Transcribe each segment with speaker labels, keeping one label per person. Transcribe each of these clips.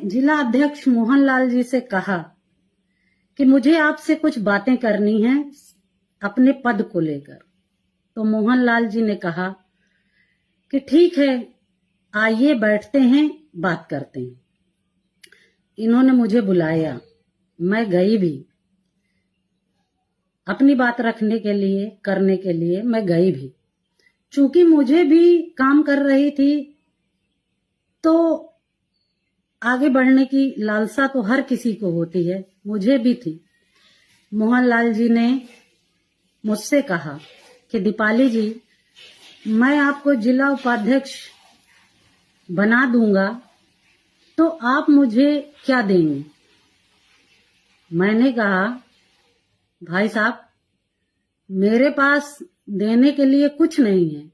Speaker 1: जिला अध्यक्ष मोहनलाल जी से कहा कि मुझे आपसे कुछ बातें करनी है अपने पद को लेकर। तो मोहनलाल जी ने कहा कि ठीक है, आइए बैठते हैं, बात करते हैं। इन्होंने मुझे बुलाया, मैं गई भी अपनी बात रखने के लिए, करने के लिए मैं गई भी। चूंकि मुझे भी काम कर रही थी तो आगे बढ़ने की लालसा तो हर किसी को होती है, मुझे भी थी। मोहनलाल जी ने मुझसे कहा कि दीपाली जी, मैं आपको जिला उपाध्यक्ष बना दूंगा, तो आप मुझे क्या देंगे? मैंने कहा, भाई साहब, मेरे पास देने के लिए कुछ नहीं है,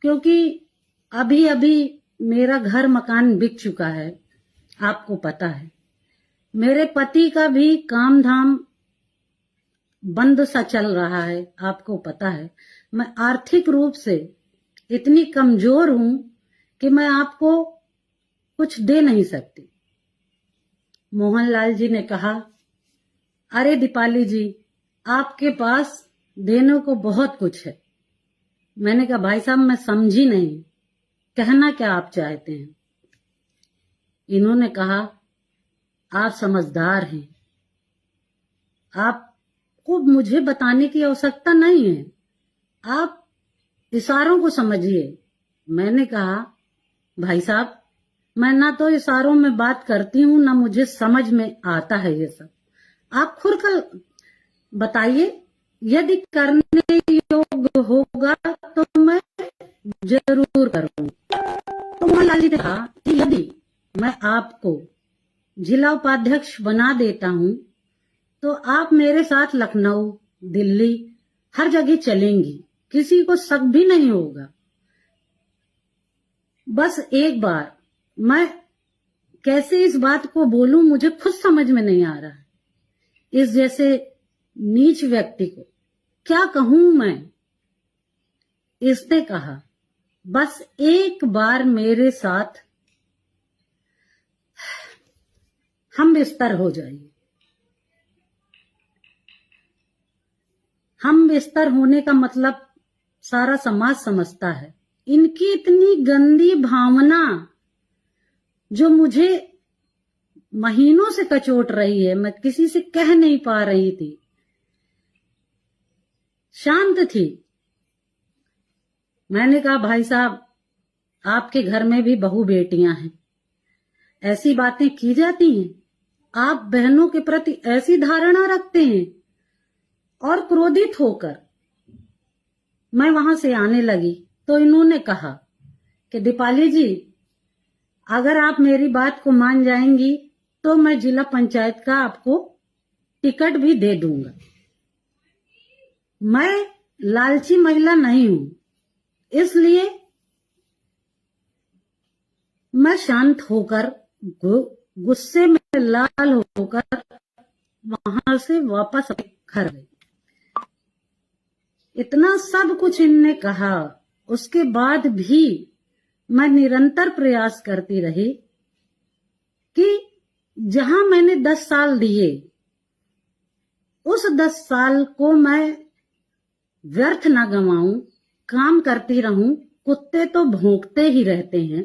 Speaker 1: क्योंकि अभी अभी मेरा घर मकान बिक चुका है, आपको पता है। मेरे पति का भी काम धाम बंद सा चल रहा है, आपको पता है। मैं आर्थिक रूप से इतनी कमजोर हूं कि मैं आपको कुछ दे नहीं सकती। मोहनलाल जी ने कहा, अरे दीपाली जी, आपके पास देने को बहुत कुछ है। मैंने कहा, भाई साहब, मैं समझी नहीं, कहना क्या आप चाहते हैं? इन्होंने कहा, आप समझदार हैं, आपको मुझे बताने की आवश्यकता नहीं है, आप इशारों को समझिए। मैंने कहा, भाई साहब, मैं ना तो इशारों में बात करती हूँ, ना मुझे समझ में आता है ये सब। आप खुलकर बताइए, यदि करने योग्य होगा तो मैं जरूर करूंगा। तो मोहनलाल जी ने कहा कि यदि मैं आपको जिला उपाध्यक्ष बना देता हूं तो आप मेरे साथ लखनऊ, दिल्ली, हर जगह चलेंगी, किसी को शक भी नहीं होगा। बस एक बार मैं कैसे इस बात को बोलूं, मुझे खुद समझ में नहीं आ रहा है। इस जैसे नीच व्यक्ति को क्या कहूं मैं? इसने कहा, बस एक बार मेरे साथ हम बिस्तर हो जाइए। हम बिस्तर होने का मतलब सारा समाज समझता है। इनकी इतनी गंदी भावना जो मुझे महीनों से कचोट रही है, मैं किसी से कह नहीं पा रही थी, शांत थी। मैंने कहा, भाई साहब, आपके घर में भी बहू बेटियां हैं, ऐसी बातें की जाती हैं? आप बहनों के प्रति ऐसी धारणा रखते हैं? और क्रोधित होकर मैं वहां से आने लगी तो इन्होंने कहा कि दीपाली जी, अगर आप मेरी बात को मान जाएंगी तो मैं जिला पंचायत का आपको टिकट भी दे दूंगा। मैं लालची महिला नहीं हूं, इसलिए मैं शांत होकर, गुस्से में लाल होकर वहां से वापस घर गई। इतना सब कुछ इनने कहा, उसके बाद भी मैं निरंतर प्रयास करती रही कि जहां मैंने 10 साल दिए, उस 10 साल को मैं व्यर्थ ना गंवाऊं, काम करती रहूं। कुत्ते तो भौंकते ही रहते हैं,